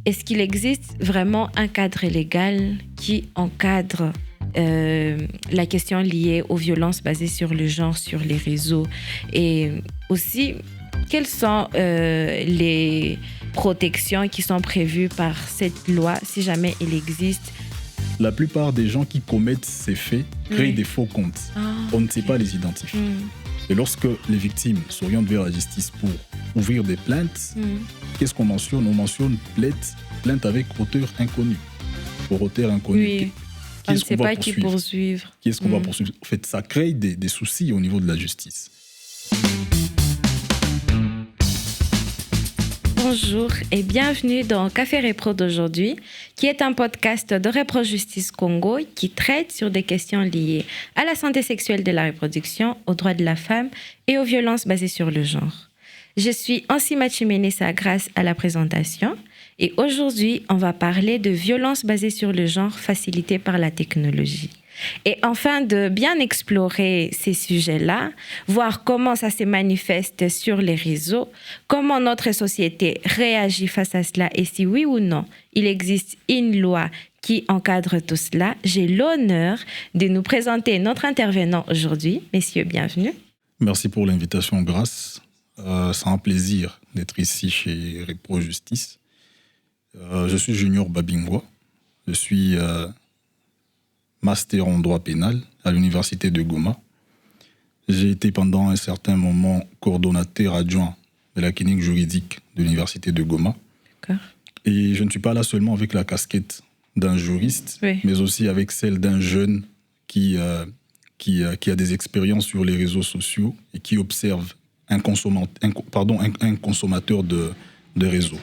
Est-ce qu'il existe vraiment un cadre légal qui encadre la question liée aux violences basées sur le genre sur les réseaux? Et aussi, quelles sont les protections qui sont prévues par cette loi, si jamais il existe? La plupart des gens qui commettent ces faits créent des faux comptes. On ne sait pas les identifier. Et lorsque les victimes s'orientent vers la justice pour ouvrir des plaintes, qu'est-ce qu'on mentionne? On mentionne plainte avec auteur inconnu. Pour auteur inconnu, Oui. On ne sait pas qui poursuivre. Qui est-ce qu'on va poursuivre? En fait, ça crée des soucis au niveau de la justice. Bonjour et bienvenue dans Café Repro d'aujourd'hui, qui est un podcast de Repro Justice Congo qui traite sur des questions liées à la santé sexuelle de la reproduction, aux droits de la femme et aux violences basées sur le genre. Je suis Ansima Chimenesa grâce à la présentation et aujourd'hui, on va parler de violences basées sur le genre facilitées par la technologie. Et afin de bien explorer ces sujets-là, voir comment ça se manifeste sur les réseaux, comment notre société réagit face à cela et si oui ou non, il existe une loi qui encadre tout cela, j'ai l'honneur de nous présenter notre intervenant aujourd'hui. Messieurs, bienvenue. Merci pour l'invitation, Grâce. C'est un plaisir d'être ici chez Repro Justice. Je suis Junior Babingwa. Je suis master en droit pénal à l'université de Goma. J'ai été pendant un certain moment coordonnateur adjoint de la clinique juridique de l'université de Goma. D'accord. Et je ne suis pas là seulement avec la casquette d'un juriste, mais aussi avec celle d'un jeune qui a des expériences sur les réseaux sociaux et qui observe un consommateur de réseaux.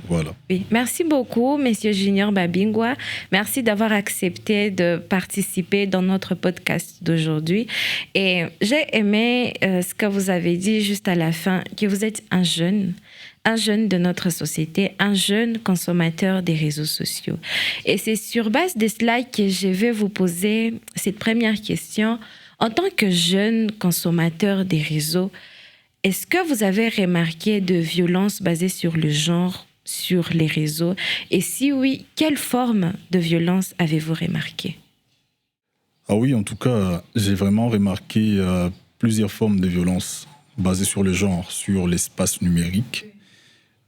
Voilà. Oui. Merci beaucoup, Monsieur Junior Babingwa. Merci d'avoir accepté de participer dans notre podcast d'aujourd'hui. Et j'ai aimé ce que vous avez dit juste à la fin, que vous êtes un jeune de notre société, un jeune consommateur des réseaux sociaux. Et c'est sur base de cela que je vais vous poser cette première question. En tant que jeune consommateur des réseaux, est-ce que vous avez remarqué de violences basées sur le genre sur les réseaux? Et si oui, quelle forme de violence avez-vous remarqué? Ah oui, en tout cas, j'ai vraiment remarqué plusieurs formes de violences basées sur le genre, sur l'espace numérique.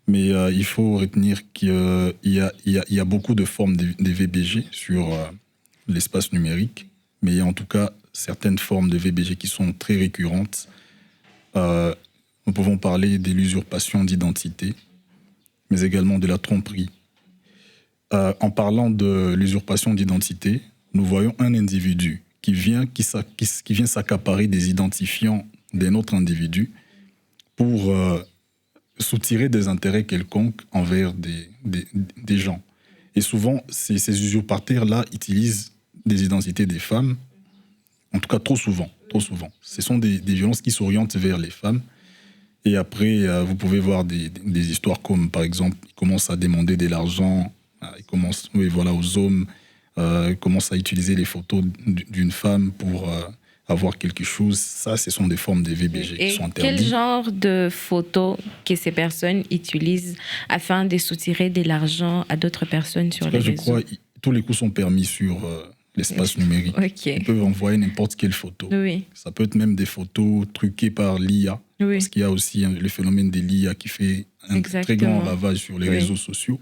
Mais il faut retenir qu'il y a beaucoup de formes de VBG sur l'espace numérique. Mais il y a en tout cas certaines formes de VBG qui sont très récurrentes. Nous pouvons parler de l'usurpation d'identité, mais également de la tromperie. En parlant de l'usurpation d'identité, nous voyons un individu qui vient s'accaparer des identifiants d'un autre individu pour soutirer des intérêts quelconques envers des gens. Et souvent, ces usurpateurs-là utilisent des identités des femmes, en tout cas trop souvent. Ce sont des violences qui s'orientent vers les femmes. Et après, vous pouvez voir des histoires comme, par exemple, ils commencent à demander de l'argent, ils commencent, aux hommes, ils commencent à utiliser les photos d'une femme pour avoir quelque chose. Ça, ce sont des formes de VBG qui sont interdites. Quel genre de photos que ces personnes utilisent afin de soutirer de l'argent à d'autres personnes sur les réseaux? Je crois que tous les coups sont permis sur l'espace numérique. Okay. Ils peuvent envoyer n'importe quelle photo. Oui. Ça peut être même des photos truquées par l'IA. Oui. Parce qu'il y a aussi le phénomène de l'IA qui fait un très grand ravage sur les réseaux sociaux.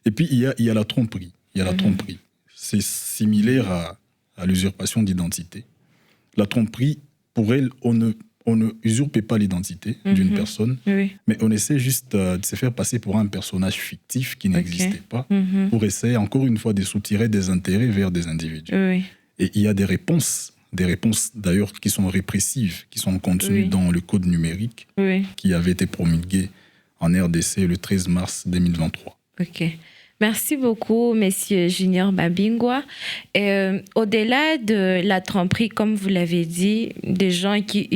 Et puis, il y a la tromperie. La tromperie. C'est similaire à l'usurpation d'identité. La tromperie, pour elle, on ne usurpe pas l'identité d'une personne, mais on essaie juste de se faire passer pour un personnage fictif qui n'existait pas, pour essayer, encore une fois, de soutirer des intérêts vers des individus. Et il y a des réponses d'ailleurs qui sont répressives, qui sont contenues dans le code numérique qui avait été promulgué en RDC le 13 mars 2023. Ok. Merci beaucoup, Monsieur Junior Babingwa. Au-delà de la tromperie, comme vous l'avez dit, des gens qui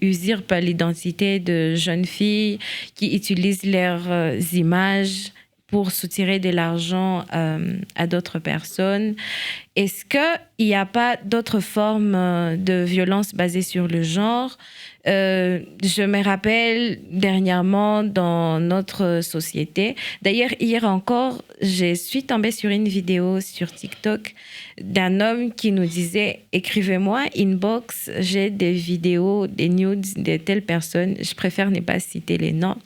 usurpent l'identité de jeunes filles, qui utilisent leurs images pour soutirer de l'argent à d'autres personnes. Est-ce qu'il n'y a pas d'autres formes de violence basées sur le genre? Je me rappelle dernièrement dans notre société, d'ailleurs hier encore, je suis tombée sur une vidéo sur TikTok d'un homme qui nous disait « Écrivez-moi, inbox, j'ai des vidéos, des nudes de telles personnes, je préfère ne pas citer les noms.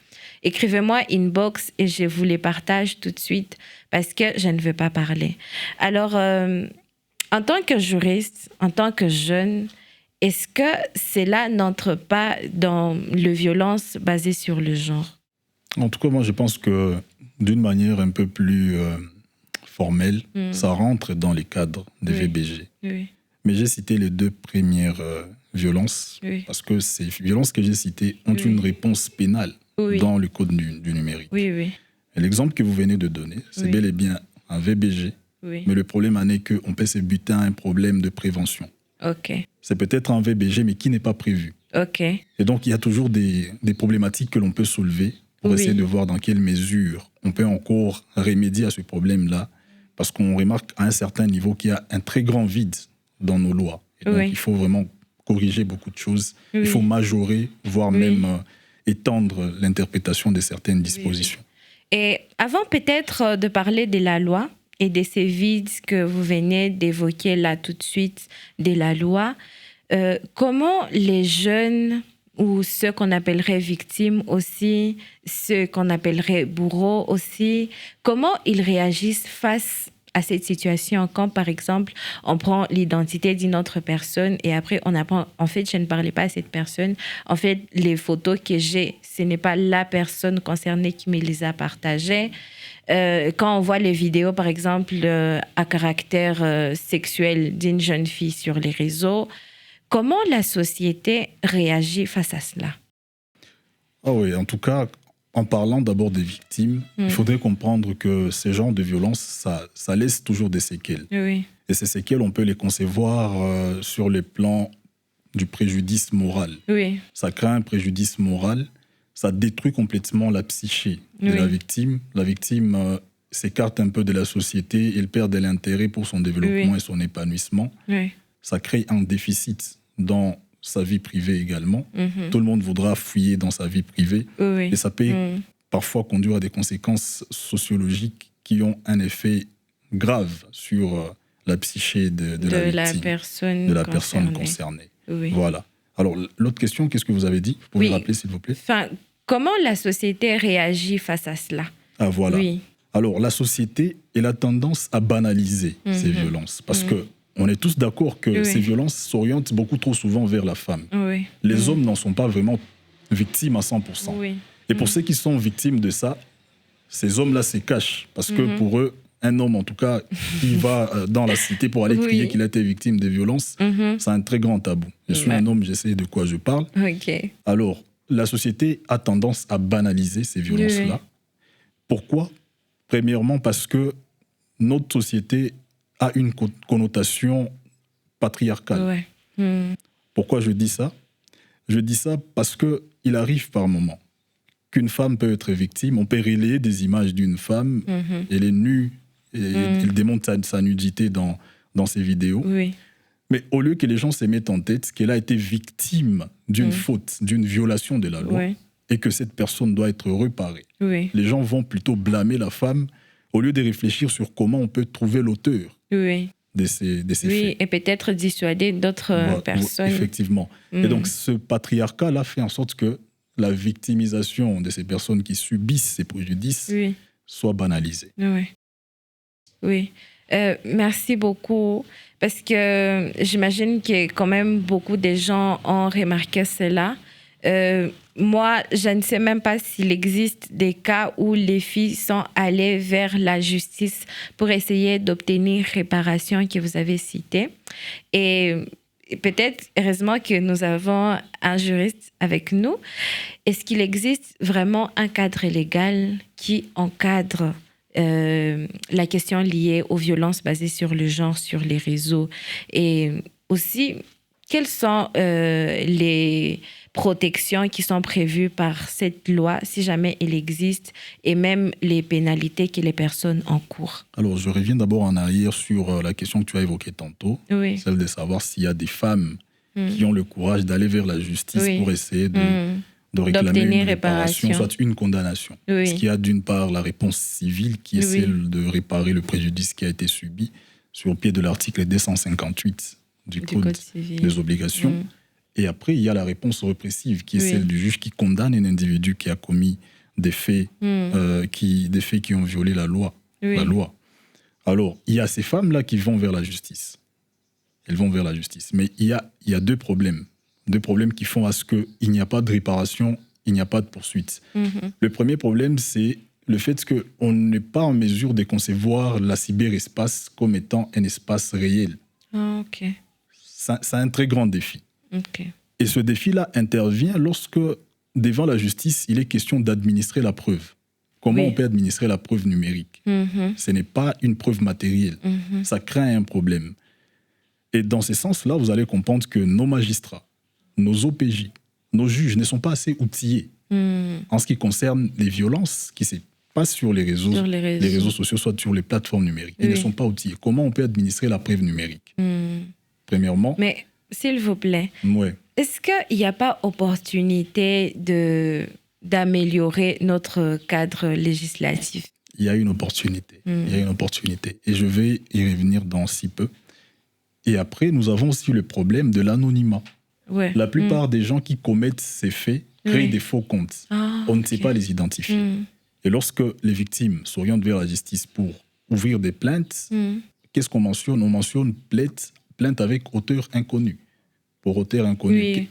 Écrivez-moi inbox et je vous les partage tout de suite parce que je ne veux pas parler. » Alors, en tant que juriste, en tant que jeune, est-ce que cela n'entre pas dans la violence basée sur le genre? En tout cas, moi, je pense que d'une manière un peu plus formelle, ça rentre dans les cadres des VBG. Oui. Mais j'ai cité les deux premières violences parce que ces violences que j'ai citées ont une réponse pénale dans le code du numérique. Oui, oui. Et l'exemple que vous venez de donner, c'est bel et bien un VBG, mais le problème en est qu'on peut se buter à un problème de prévention. Ok. C'est peut-être un VBG, mais qui n'est pas prévu. Ok. Et donc, il y a toujours des problématiques que l'on peut soulever pour essayer de voir dans quelle mesure on peut encore remédier à ce problème-là, parce qu'on remarque à un certain niveau qu'il y a un très grand vide dans nos lois. Et donc, il faut vraiment corriger beaucoup de choses. Il faut majorer, voire même étendre l'interprétation de certaines dispositions. Et avant peut-être de parler de la loi et de ces vides que vous venez d'évoquer là tout de suite de la loi, comment les jeunes ou ceux qu'on appellerait victimes aussi, ceux qu'on appellerait bourreaux aussi, comment ils réagissent face à cette situation quand, par exemple, on prend l'identité d'une autre personne et après on apprend, en fait, je ne parlais pas à cette personne, en fait, les photos que j'ai, ce n'est pas la personne concernée qui me les a partagées. Quand on voit les vidéos, par exemple, à caractère sexuel d'une jeune fille sur les réseaux, comment la société réagit face à cela? Ah oui, en tout cas, en parlant d'abord des victimes, il faudrait comprendre que ces genres de violences, ça laisse toujours des séquelles. Oui. Et ces séquelles, on peut les concevoir sur le plan du préjudice moral. Oui. Ça crée un préjudice moral, ça détruit complètement la psyché de la victime. La victime s'écarte un peu de la société, elle perd de l'intérêt pour son développement et son épanouissement. Oui. Ça crée un déficit dans sa vie privée également. Tout le monde voudra fouiller dans sa vie privée. Et ça peut parfois conduire à des conséquences sociologiques qui ont un effet grave sur la psyché de la victime, de la personne concernée. Voilà. Alors, l'autre question, qu'est-ce que vous avez dit? Vous pouvez rappeler, s'il vous plaît? Enfin, comment la société réagit face à cela? Ah, voilà. Alors, la société, elle a tendance à banaliser ces violences parce que on est tous d'accord que ces violences s'orientent beaucoup trop souvent vers la femme. Les hommes n'en sont pas vraiment victimes à 100%. Et pour ceux qui sont victimes de ça, ces hommes-là se cachent. Parce que pour eux, un homme, en tout cas, qui va dans la cité pour aller crier qu'il a été victime de violences, c'est un très grand tabou. Je suis un homme, je sais de quoi je parle. Alors, la société a tendance à banaliser ces violences-là. Pourquoi? Premièrement, parce que notre société a une connotation patriarcale. Pourquoi je dis ça? Je dis ça parce qu'il arrive par moments qu'une femme peut être victime. On peut relayer des images d'une femme, elle est nue, et elle démontre sa nudité dans ses vidéos. Mais au lieu que les gens se mettent en tête qu'elle a été victime d'une faute, d'une violation de la loi, et que cette personne doit être réparée, les gens vont plutôt blâmer la femme au lieu de réfléchir sur comment on peut trouver l'auteur de ces faits. Et peut-être dissuader d'autres personnes. Effectivement. Et donc, ce patriarcat-là fait en sorte que la victimisation de ces personnes qui subissent ces préjudices soit banalisée. Merci beaucoup. Parce que j'imagine que quand même beaucoup de gens ont remarqué cela. Moi, je ne sais même pas s'il existe des cas où les filles sont allées vers la justice pour essayer d'obtenir réparation que vous avez citée. Et peut-être, heureusement que nous avons un juriste avec nous. Est-ce qu'il existe vraiment un cadre légal qui encadre la question liée aux violences basées sur le genre, sur les réseaux? Et aussi, quelles sont les protections qui sont prévues par cette loi, si jamais elle existe, et même les pénalités que les personnes encourent? Alors, je reviens d'abord en arrière sur la question que tu as évoquée tantôt, Oui. celle de savoir s'il y a des femmes qui ont le courage d'aller vers la justice pour essayer de réclamer d'obtenir une réparation, soit une condamnation. Oui. Parce qu'il y a d'une part la réponse civile qui est celle de réparer le préjudice qui a été subi sur pied de l'article 258 du Code civil. des obligations. Et après, il y a la réponse répressive qui est celle du juge qui condamne un individu qui a commis des faits, des faits qui ont violé la loi. La loi. Alors, il y a ces femmes-là qui vont vers la justice. Elles vont vers la justice. Mais il y a deux problèmes. Deux problèmes qui font à ce qu'il n'y a pas de réparation, il n'y a pas de poursuite. Le premier problème, c'est le fait qu'on n'est pas en mesure de concevoir la cyberespace comme étant un espace réel. Ah, ok. C'est un très grand défi. Ok. Et ce défi-là intervient lorsque, devant la justice, il est question d'administrer la preuve. Comment on peut administrer la preuve numérique? Ce n'est pas une preuve matérielle. Ça crée un problème. Et dans ce sens-là, vous allez comprendre que nos magistrats, nos OPJ, nos juges ne sont pas assez outillés en ce qui concerne les violences qui se passent sur les réseaux sociaux, soit sur les plateformes numériques. Ils ne sont pas outillés. Comment on peut administrer la preuve numérique? Premièrement... Mais, s'il vous plaît, ouais. Est-ce qu'il n'y a pas opportunité d'améliorer notre cadre législatif? Il y a une opportunité. Il y a une opportunité. Et je vais y revenir dans si peu. Et après, nous avons aussi le problème de l'anonymat. Ouais. La plupart des gens qui commettent ces faits créent des faux comptes. On ne sait pas les identifier. Et lorsque les victimes s'orientent vers la justice pour ouvrir des plaintes, qu'est-ce qu'on mentionne? On mentionne plainte avec auteur inconnu. Pour auteur inconnu,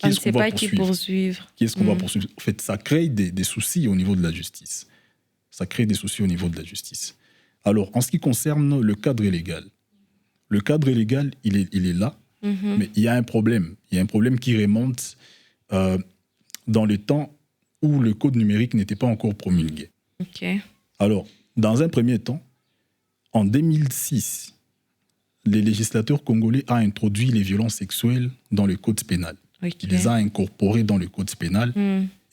on ne sait pas qui poursuivre. Qui est-ce qu'on va poursuivre? En fait, ça crée des soucis au niveau de la justice. Ça crée des soucis au niveau de la justice. Alors, en ce qui concerne le cadre légal, il est là, mais il y a un problème. Il y a un problème qui remonte dans le temps où le code numérique n'était pas encore promulgué. Okay. Alors, dans un premier temps, en 2006, les législateurs congolais ont introduit les violences sexuelles dans le code pénal. Okay. Il les a incorporées dans le code pénal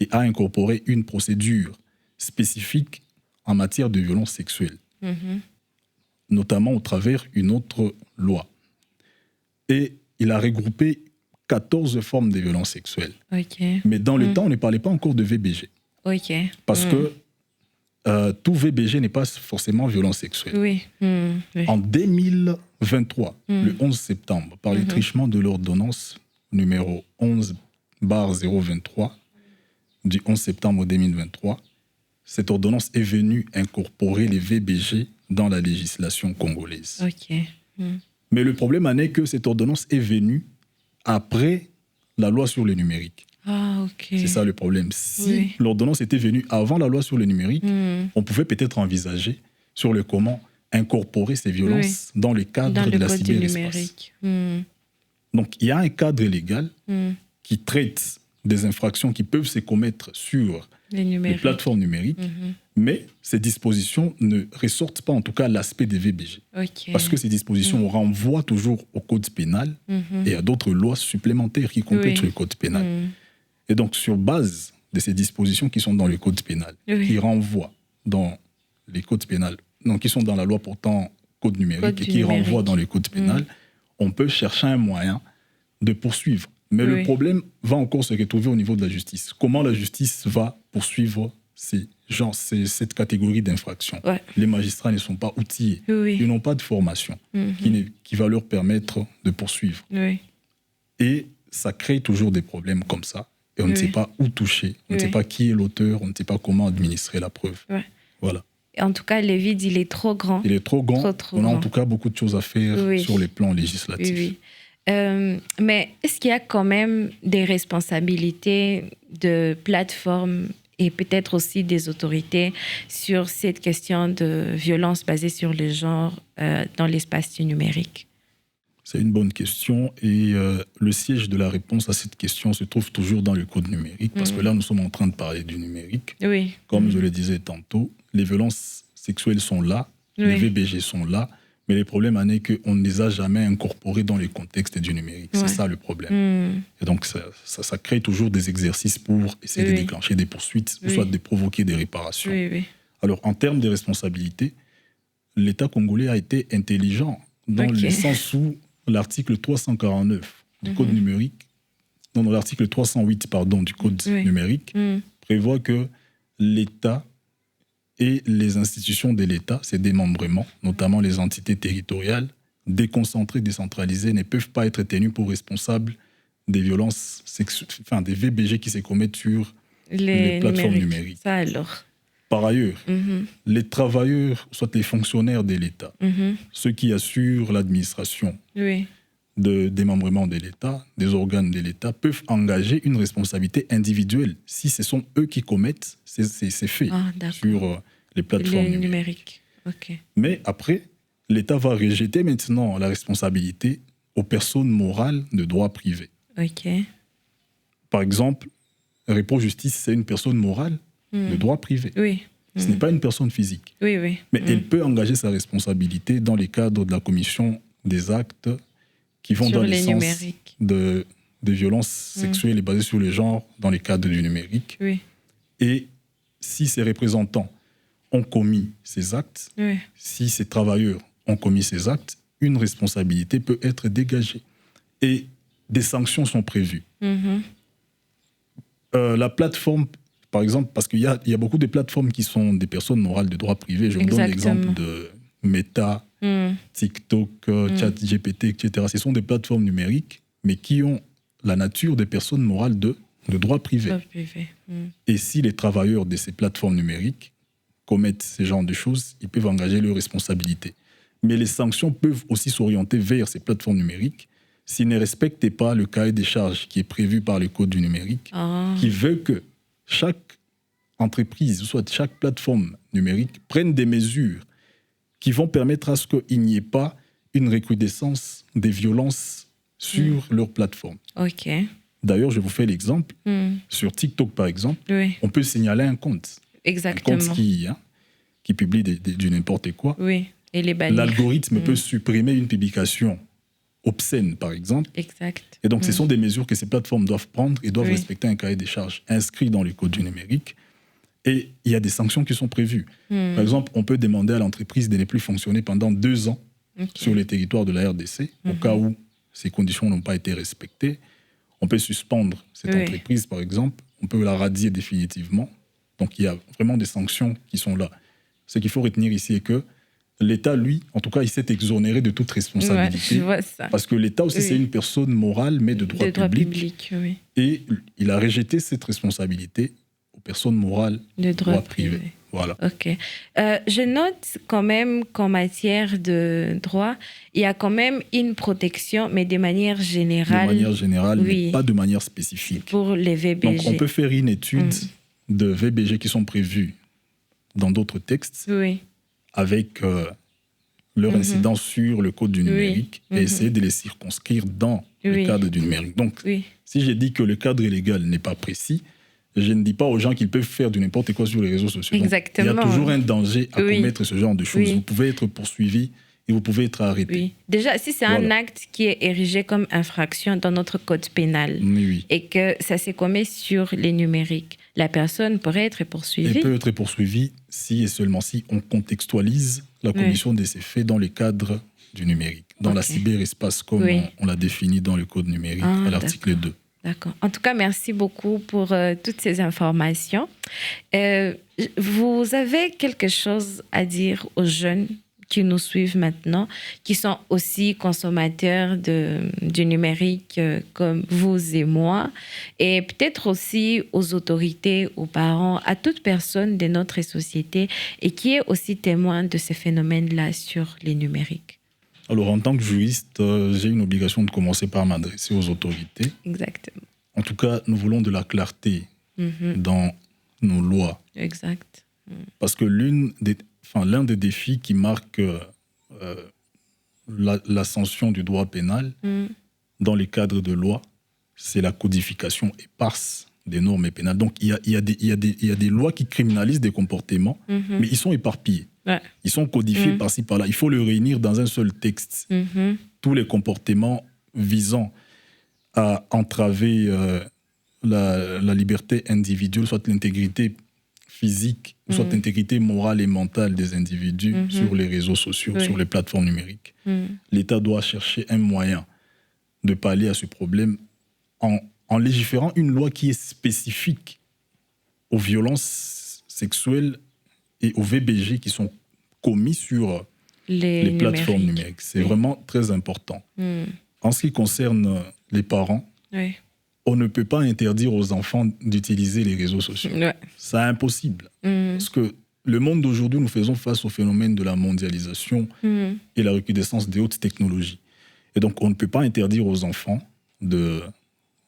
et a incorporé une procédure spécifique en matière de violences sexuelles, notamment au travers d'une autre loi. Et il a regroupé 14 formes de violences sexuelles. Okay. Mais dans le temps, on ne parlait pas encore de VBG. Okay. Parce que tout VBG n'est pas forcément violence sexuelle. Oui. En 2023, le 11 septembre, par le truchement de l'ordonnance numéro 11/023 du 11 septembre 2023, cette ordonnance est venue incorporer les VBG dans la législation congolaise. Okay. Mais le problème en est que cette ordonnance est venue après la loi sur le numérique. Ah, ok. C'est ça le problème. Si l'ordonnance était venue avant la loi sur le numérique, on pouvait peut-être envisager sur le comment incorporer ces violences dans le cadre de la cyberespace. Donc, il y a un cadre légal qui traite des infractions qui peuvent se commettre sur les plateformes numériques, mais ces dispositions ne ressortent pas, en tout cas, l'aspect des VBG. Okay. Parce que ces dispositions renvoient toujours au code pénal et à d'autres lois supplémentaires qui complètent le code pénal. Et donc, sur base de ces dispositions qui sont dans le code pénal, qui renvoient dans les codes pénals, donc qui sont dans la loi portant code numérique qui renvoient dans le code pénal, on peut chercher un moyen de poursuivre. Mais le problème va encore se retrouver au niveau de la justice. Comment la justice va poursuivre cette catégorie d'infractions? Les magistrats ne sont pas outillés. Ils n'ont pas de formation qui va leur permettre de poursuivre. Et ça crée toujours des problèmes comme ça. Et on ne sait pas où toucher, on ne sait pas qui est l'auteur, on ne sait pas comment administrer la preuve. Voilà. En tout cas, le vide, il est trop grand. Il est trop grand. On a en tout cas beaucoup de choses à faire sur les plans législatifs. Mais est-ce qu'il y a quand même des responsabilités de plateformes et peut-être aussi des autorités sur cette question de violence basée sur le genre dans l'espace du numérique? C'est une bonne question et le siège de la réponse à cette question se trouve toujours dans le code numérique parce que là, nous sommes en train de parler du numérique. Comme je le disais tantôt, les violences sexuelles sont là, les VBG sont là, Mais le problème en est qu'on ne les a jamais incorporés dans les contextes du numérique. C'est ça le problème. Et donc, ça crée toujours des exercices pour essayer de déclencher des poursuites, ou soit de provoquer des réparations. Alors, en termes de responsabilité, l'État congolais a été intelligent dans le sens où l'article 349 du Code numérique, non, l'article 308, pardon, du Code numérique prévoit que l'État et les institutions de l'État, ces démembrements, notamment les entités territoriales, déconcentrées, décentralisées, ne peuvent pas être tenues pour responsables des violences sexuelles, enfin des VBG qui se commettent sur les plateformes numériques. Ça alors. Par ailleurs, les travailleurs, soit les fonctionnaires de l'État, ceux qui assurent l'administration de démembrement de l'État, des organes de l'État, peuvent engager une responsabilité individuelle si ce sont eux qui commettent ces faits sur les plateformes numériques. Mais après, l'État va rejeter maintenant la responsabilité aux personnes morales de droit privé. Par exemple, Repro Justice, c'est une personne morale de droit privé. Ce n'est pas une personne physique. Mais elle peut engager sa responsabilité dans les cadres de la commission des actes qui vont dans le sens de violences sexuelles et basées sur le genre dans les cadres du numérique. Et si ces représentants ont commis ces actes, si ces travailleurs ont commis ces actes, une responsabilité peut être dégagée. Et des sanctions sont prévues. La plateforme, par exemple, parce qu'il y a beaucoup de plateformes qui sont des personnes morales de droit privé. Je vous donne l'exemple de Meta, TikTok, ChatGPT, etc. Ce sont des plateformes numériques, mais qui ont la nature des personnes morales de droit privé. Et si les travailleurs de ces plateformes numériques commettent ce genre de choses, ils peuvent engager leurs responsabilités. Mais les sanctions peuvent aussi s'orienter vers ces plateformes numériques s'ils ne respectent pas le cahier des charges qui est prévu par le Code du numérique, qui veut que chaque entreprise, soit chaque plateforme numérique, prenne des mesures qui vont permettre à ce qu'il n'y ait pas une recrudescence des violences sur leur plateforme. D'ailleurs, je vous fais l'exemple. Sur TikTok, par exemple, on peut signaler un compte. Un compte qui publie du n'importe quoi. Et les bannir. L'algorithme peut supprimer une publication obscène, par exemple. Et donc, ce sont des mesures que ces plateformes doivent prendre et doivent respecter un cahier des charges inscrit dans le Code du numérique. Et il y a des sanctions qui sont prévues. Par exemple, on peut demander à l'entreprise de ne plus fonctionner pendant 2 ans sur le territoire de la RDC, au cas où ces conditions n'ont pas été respectées. On peut suspendre cette entreprise, par exemple. On peut la radier définitivement. Donc, il y a vraiment des sanctions qui sont là. Ce qu'il faut retenir ici est que l'État, lui, en tout cas, il s'est exonéré de toute responsabilité. Je vois ça. Parce que l'État aussi, c'est une personne morale, mais de droit public. Et il a rejeté cette responsabilité aux personnes morales de droit privé. Voilà. Je note quand même qu'en matière de droit, il y a quand même une protection, mais de manière générale. De manière générale, mais pas de manière spécifique. Pour les VBG. Donc, on peut faire une étude de VBG qui sont prévus dans d'autres textes avec leur incidence sur le Code du numérique et essayer de les circonscrire dans le cadre du numérique. Donc, si j'ai dit que le cadre légal n'est pas précis, je ne dis pas aux gens qu'ils peuvent faire du n'importe quoi sur les réseaux sociaux. Donc, il y a toujours un danger à commettre ce genre de choses. Vous pouvez être poursuivi et vous pouvez être arrêté. Déjà, si c'est un acte qui est érigé comme infraction dans notre code pénal et que ça s'est commis sur les numériques, la personne pourrait être poursuivie. Elle peut être poursuivie si et seulement si on contextualise la commission de ces faits dans le cadre du numérique, dans la cyberespace comme on l'a défini dans le code numérique à l'article 2. D'accord. En tout cas, merci beaucoup pour toutes ces informations. Vous avez quelque chose à dire aux jeunes qui nous suivent maintenant, qui sont aussi consommateurs du numérique comme vous et moi, et peut-être aussi aux autorités, aux parents, à toute personne de notre société et qui est aussi témoin de ces phénomènes-là sur les numériques? Alors, en tant que juriste, j'ai une obligation de commencer par m'adresser aux autorités. Exactement. En tout cas, nous voulons de la clarté dans nos lois. Exact. Parce que l'un des défis qui marque l'ascension du droit pénal dans les cadres de loi, c'est la codification éparse des normes pénales. Donc, il y a des lois qui criminalisent des comportements, mais ils sont éparpillés. Ouais. Ils sont codifiés par-ci, par-là. Il faut le réunir dans un seul texte. Tous les comportements visant à entraver la liberté individuelle, soit l'intégrité physique, soit l'intégrité morale et mentale des individus sur les réseaux sociaux, sur les plateformes numériques. L'État doit chercher un moyen de pallier à ce problème en légiférant une loi qui est spécifique aux violences sexuelles et aux VBG qui sont commis sur les plateformes numériques. C'est vraiment très important. En ce qui concerne les parents, on ne peut pas interdire aux enfants d'utiliser les réseaux sociaux. C'est impossible. Parce que le monde d'aujourd'hui, nous faisons face au phénomène de la mondialisation et la recrudescence des hautes technologies. Et donc, on ne peut pas interdire aux enfants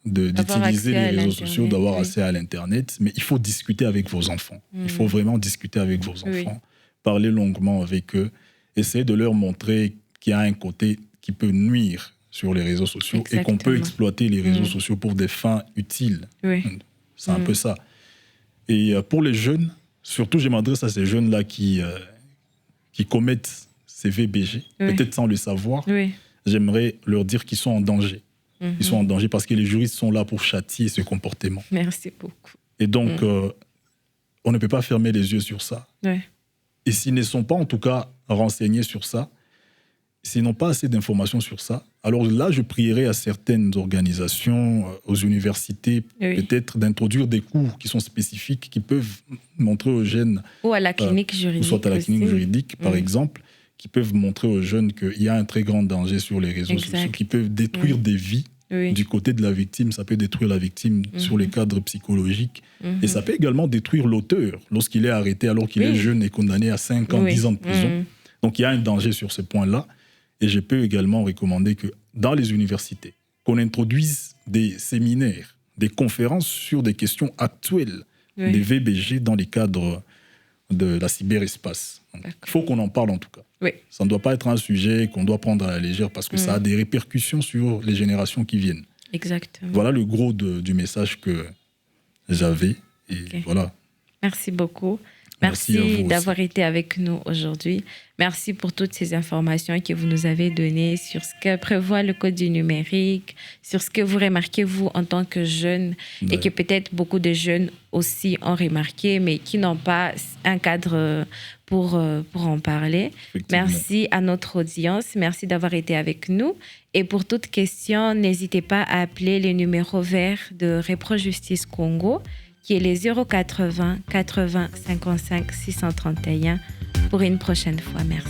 d'utiliser les réseaux sociaux, d'avoir accès à l'Internet, mais il faut discuter avec vos enfants. Il faut vraiment discuter avec vos enfants, parler longuement avec eux, essayer de leur montrer qu'il y a un côté qui peut nuire sur les réseaux sociaux et qu'on peut exploiter les réseaux sociaux pour des fins utiles. C'est un peu ça. Et pour les jeunes, surtout je m'adresse à ces jeunes-là qui commettent ces VBG, peut-être sans le savoir, j'aimerais leur dire qu'ils sont en danger. Ils sont en danger parce que les juristes sont là pour châtier ce comportement. Merci beaucoup. Et donc, on ne peut pas fermer les yeux sur ça. Et s'ils ne sont pas, en tout cas, renseignés sur ça, s'ils n'ont pas assez d'informations sur ça, alors là, je prierai à certaines organisations, aux universités, peut-être d'introduire des cours qui sont spécifiques, qui peuvent montrer aux jeunes... Ou à la clinique juridique. Ou soit à la clinique juridique, par exemple, qui peuvent montrer aux jeunes qu'il y a un très grand danger sur les réseaux sociaux, qui peuvent détruire des vies. Du côté de la victime, ça peut détruire la victime sur les cadres psychologiques. Et ça peut également détruire l'auteur lorsqu'il est arrêté alors qu'il est jeune et condamné à 5 ans, 10 ans de prison. Donc il y a un danger sur ce point-là. Et je peux également recommander que dans les universités, qu'on introduise des séminaires, des conférences sur des questions actuelles des VBG dans les cadres de la cyberespace. Il faut qu'on en parle en tout cas. Ça ne doit pas être un sujet qu'on doit prendre à la légère parce que ça a des répercussions sur les générations qui viennent. Exactement. Voilà le gros du message que j'avais. Et voilà. Merci beaucoup. Merci d'avoir été avec nous aujourd'hui. Merci pour toutes ces informations que vous nous avez données sur ce que prévoit le Code du numérique, sur ce que vous remarquez, vous, en tant que jeune, et que peut-être beaucoup de jeunes aussi ont remarqué, mais qui n'ont pas un cadre pour en parler. Merci à notre audience. Merci d'avoir été avec nous. Et pour toute question, n'hésitez pas à appeler le numéro vert de Repro-Justice Congo, qui est les 080 80 55 631 pour une prochaine fois. Merci.